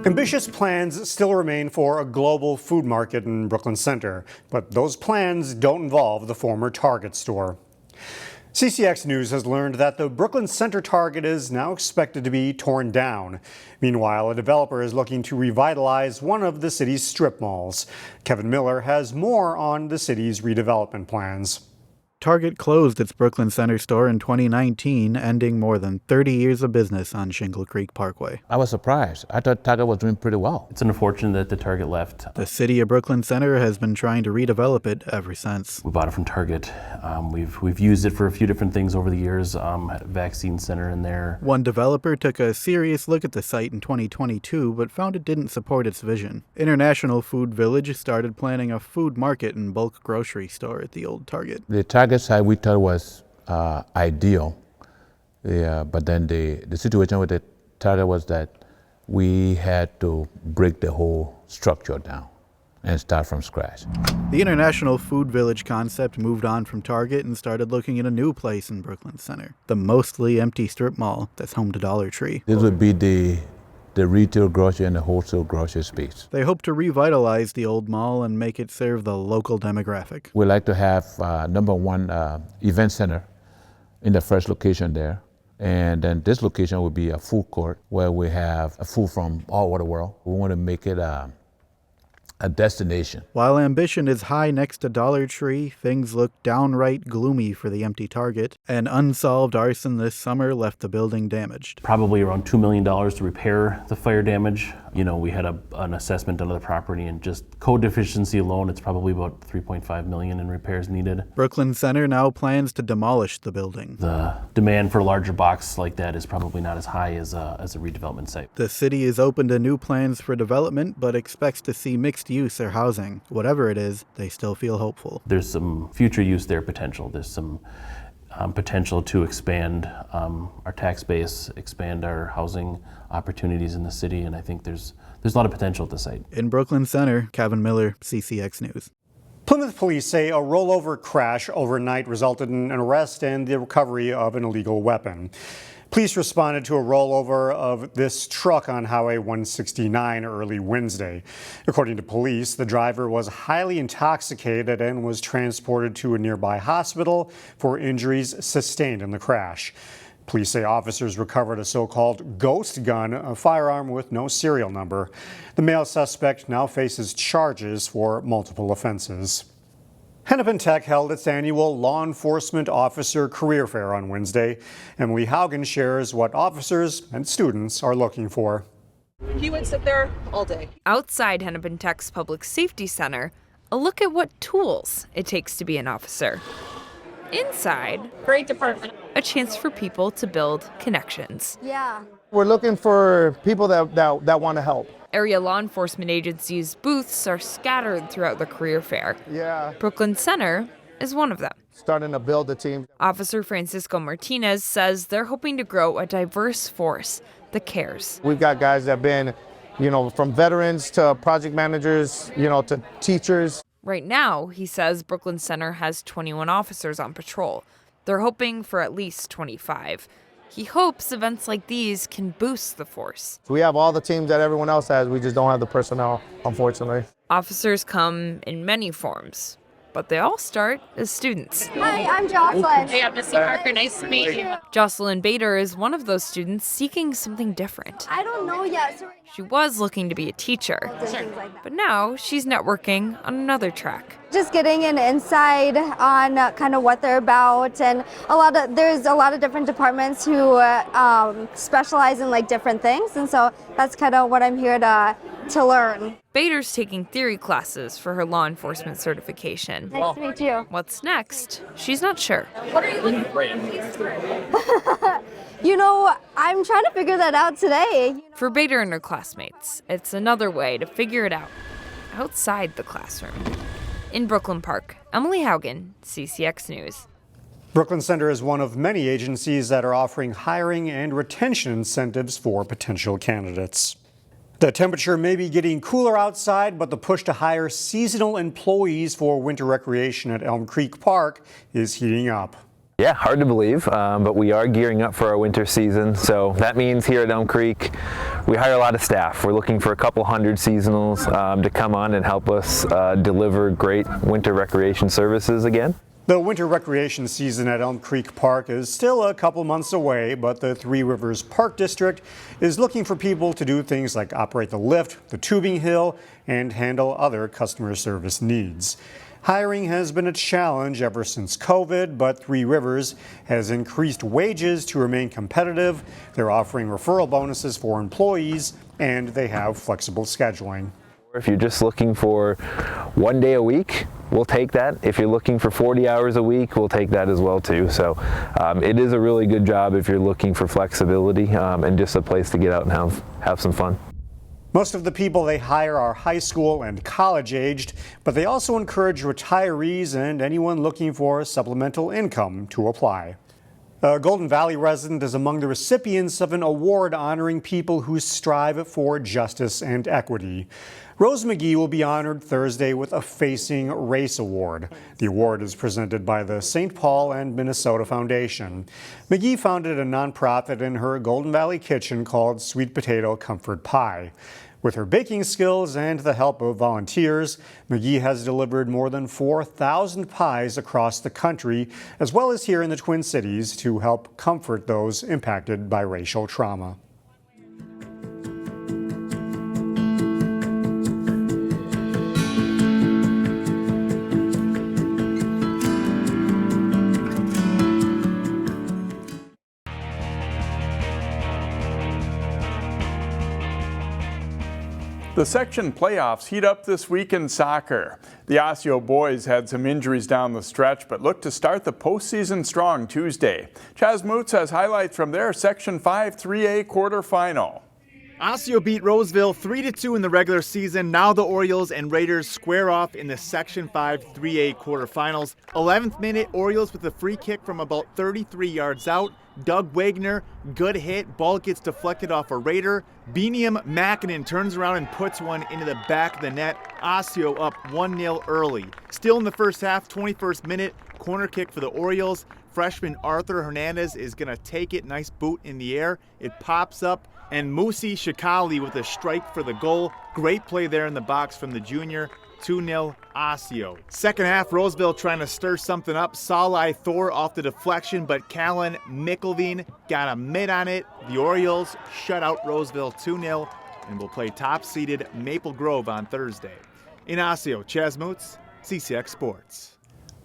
Ambitious plans still remain for a global food market in Brooklyn Center, but those plans don't involve the former Target store. CCX News has learned that the Brooklyn Center Target is now expected to be torn down. Meanwhile, a developer is looking to revitalize one of the city's strip malls. Kevin Miller has more on the city's redevelopment plans. Target closed its Brooklyn Center store in 2019, ending more than 30 years of business on Shingle Creek Parkway. I was surprised. I thought Target was doing pretty well. It's unfortunate that the Target left. The city of Brooklyn Center has been trying to redevelop it ever since. We bought it from Target. We've used it for a few different things over the years. Had a vaccine center in there. One developer took a serious look at the site in 2022, but found it didn't support its vision. International Food Village started planning a food market and bulk grocery store at the old Target. The Target side we thought was ideal, but then the situation with the Target was that we had to break the whole structure down and start from scratch. The International Food Village concept moved on from Target and started looking at a new place in Brooklyn Center, the mostly empty strip mall that's home to Dollar Tree. This would be the retail grocery and the wholesale grocery space. They hope to revitalize the old mall and make it serve the local demographic. We like to have number one event center in the first location there. And then this location will be a food court where we have food from all over the world. We want to make it a destination. While ambition is high next to Dollar Tree, things look downright gloomy for the empty Target. An unsolved arson this summer left the building damaged. Probably around $2 million to repair the fire damage. You know, we had an assessment done of the property, and just code deficiency alone, it's probably about $3.5 million in repairs needed. Brooklyn Center now plans to demolish the building. The demand for a larger box like that is probably not as high as a redevelopment site. The city is open to new plans for development, but expects to see mixed use or housing. Whatever it is, they still feel hopeful. There's some future use there potential. There's some potential to expand our tax base, expand our housing opportunities in the city, and I think there's a lot of potential at the site. In Brooklyn Center, Kevin Miller, CCX News. Plymouth Police say a rollover crash overnight resulted in an arrest and the recovery of an illegal weapon. Police responded to a rollover of this truck on Highway 169 early Wednesday. According to police, the driver was highly intoxicated and was transported to a nearby hospital for injuries sustained in the crash. Police say officers recovered a so-called ghost gun, a firearm with no serial number. The male suspect now faces charges for multiple offenses. Hennepin Tech held its annual Law Enforcement Officer Career Fair on Wednesday. Emily Haugen shares what officers and students are looking for. He would sit there all day. Outside Hennepin Tech's Public Safety Center, a look at what tools it takes to be an officer. Inside, Great department. a chance for people to build connections. Yeah. We're looking for people that want to help. Area law enforcement agencies' booths are scattered throughout the career fair. Yeah. Brooklyn Center is one of them. Starting to build a team. Officer Francisco Martinez says they're hoping to grow a diverse force that cares. We've got guys that have been, from veterans to project managers, to teachers. Right now, he says Brooklyn Center has 21 officers on patrol. They're hoping for at least 25. He hopes events like these can boost the force. We have all the teams that everyone else has. We just don't have the personnel, unfortunately. Officers come in many forms, but they all start as students. Hi, I'm Jocelyn. Hey, I'm Missy Parker. Nice to meet you. Jocelyn Bader is one of those students seeking something different. I don't know yet. So She was looking to be a teacher, things like that. but now she's networking on another track. Just getting an insight on kind of what they're about, and there's a lot of different departments who specialize in like different things, and so that's kind of what I'm here to learn. Bader's taking theory classes for her law enforcement certification. Nice to meet you. What's next? She's not sure. What are you looking for? I'm trying to figure that out today. For Bader and her classmates, it's another way to figure it out outside the classroom. In Brooklyn Park, Emily Haugen, CCX News. Brooklyn Center is one of many agencies that are offering hiring and retention incentives for potential candidates. The temperature may be getting cooler outside, but the push to hire seasonal employees for winter recreation at Elm Creek Park is heating up. Yeah, hard to believe, but we are gearing up for our winter season. So that means here at Elm Creek, we hire a lot of staff. We're looking for a couple hundred seasonals to come on and help us deliver great winter recreation services again. The winter recreation season at Elm Creek Park is still a couple months away, but the Three Rivers Park District is looking for people to do things like operate the lift, the tubing hill, and handle other customer service needs. Hiring has been a challenge ever since COVID, but Three Rivers has increased wages to remain competitive. They're offering referral bonuses for employees, and they have flexible scheduling. If you're just looking for 1 day a week, we'll take that. If you're looking for 40 hours a week, we'll take that as well too. So it is a really good job if you're looking for flexibility and just a place to get out and have some fun. Most of the people they hire are high school and college aged, but they also encourage retirees and anyone looking for supplemental income to apply. A Golden Valley resident is among the recipients of an award honoring people who strive for justice and equity. Rose McGee will be honored Thursday with a Facing Race Award. The award is presented by the St. Paul and Minnesota Foundation. McGee founded a nonprofit in her Golden Valley kitchen called Sweet Potato Comfort Pie. With her baking skills and the help of volunteers, McGee has delivered more than 4,000 pies across the country, as well as here in the Twin Cities, to help comfort those impacted by racial trauma. The section playoffs heat up this week in soccer. The Osseo boys had some injuries down the stretch, but look to start the postseason strong Tuesday. Chaz Moots has highlights from their Section 5 3A quarterfinal. Osseo beat Roseville 3-2 in the regular season. Now the Orioles and Raiders square off in the Section 5 3A quarterfinals. 11th minute, Orioles with a free kick from about 33 yards out. Doug Wagner, good hit, ball gets deflected off a Raider. Beaniam Mackinnon turns around and puts one into the back of the net. Osseo up 1-0 early. Still in the first half, 21st minute, corner kick for the Orioles. Freshman Arthur Hernandez is going to take it, nice boot in the air. It pops up, and Musi Shikali with a strike for the goal. Great play there in the box from the junior. 2-0 Osseo. Second half, Roseville trying to stir something up. Salai Thor off the deflection, but Callan Mickelveen got a mid on it. The Orioles shut out Roseville 2-0 and will play top-seeded Maple Grove on Thursday. In Osseo, Chaz Moots, CCX Sports.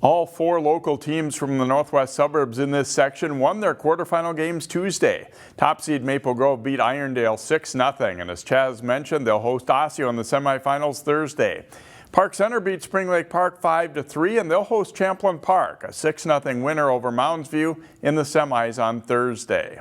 All 4 local teams from the northwest suburbs in this section won their quarterfinal games Tuesday. Top seed Maple Grove beat Irondale 6-0, and as Chaz mentioned, they'll host Osseo in the semifinals Thursday. Park Center beat Spring Lake Park 5-3, and they'll host Champlin Park, a 6-0 winner over Mounds View in the semis on Thursday.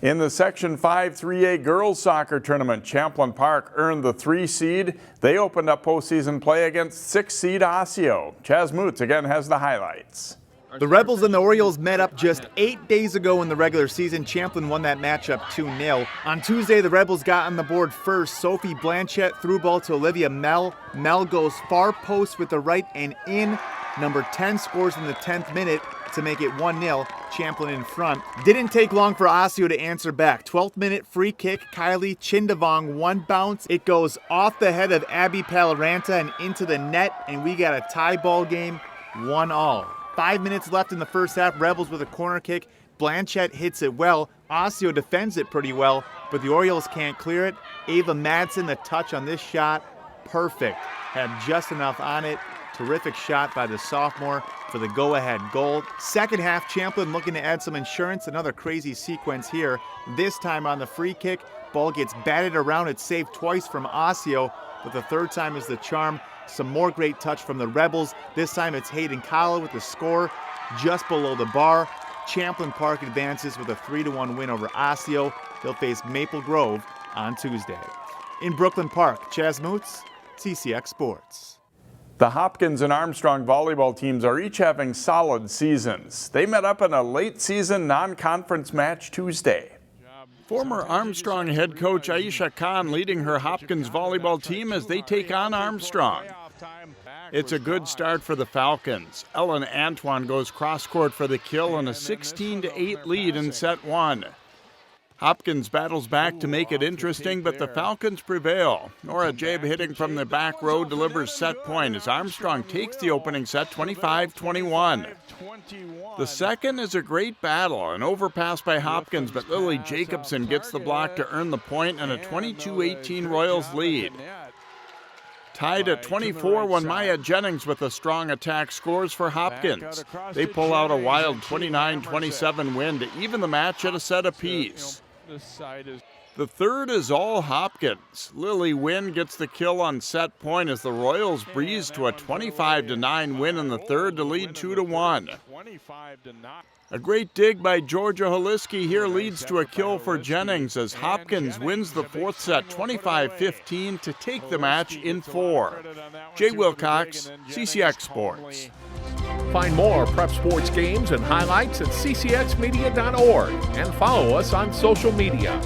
In the Section 5 3A girls soccer tournament, Champlin Park earned the 3 seed. They opened up postseason play against 6 seed Osseo. Chaz Moots again has the highlights. The Rebels and the Orioles met up just 8 days ago in the regular season. Champlin won that matchup 2-0. On Tuesday, the Rebels got on the board first. Sophie Blanchett threw ball to Olivia Mell. Mell goes far post with the right and in. Number 10 scores in the 10th minute to make it 1-0. Champlin in front. Didn't take long for Osseo to answer back. 12th minute free kick. Kylie Chindavong, one bounce. It goes off the head of Abby Palaranta and into the net, and we got a tie ball game, 1-1. 5 minutes left in the first half. Rebels with a corner kick. Blanchett hits it well. Osseo defends it pretty well, but the Orioles can't clear it. Ava Madsen, the touch on this shot, perfect. Had just enough on it. Terrific shot by the sophomore for the go-ahead goal. Second half, Champlin looking to add some insurance. Another crazy sequence here. This time on the free kick. Ball gets batted around. It's saved twice from Osseo, but the third time is the charm. Some more great touch from the Rebels. This time it's Hayden Kala with the score just below the bar. Champlin Park advances with a 3-1 win over Osseo. They'll face Maple Grove on Tuesday. In Brooklyn Park, Chaz Moots, CCX Sports. The Hopkins and Armstrong volleyball teams are each having solid seasons. They met up in a late season non-conference match Tuesday. Former Armstrong head coach Aisha Khan leading her Hopkins volleyball team as they take on Armstrong. It's a good start for the Falcons. Ellen Antoine goes cross-court for the kill and a 16-8 lead in set 1. Hopkins battles back to make it interesting, but the Falcons prevail. Nora Jabe hitting from the back row delivers set point as Armstrong takes the opening set 25-21. The second is a great battle, an overpass by Hopkins, but Lily Jacobson gets the block to earn the point and a 22-18 Royals lead. Tied at 24 when Maya Jennings with a strong attack scores for Hopkins. They pull out a wild 29-27 win to even the match at a set apiece. The third is all Hopkins. Lily Wynn gets the kill on set point as the Royals breeze to a 25-9 win in the third to lead 2-1. A great dig by Georgia Holiski here leads to a kill for Jennings as Hopkins wins the fourth set 25-15 to take the match in 4. Jay Wilcox, CCX Sports. Find more prep sports games and highlights at ccxmedia.org and follow us on social media.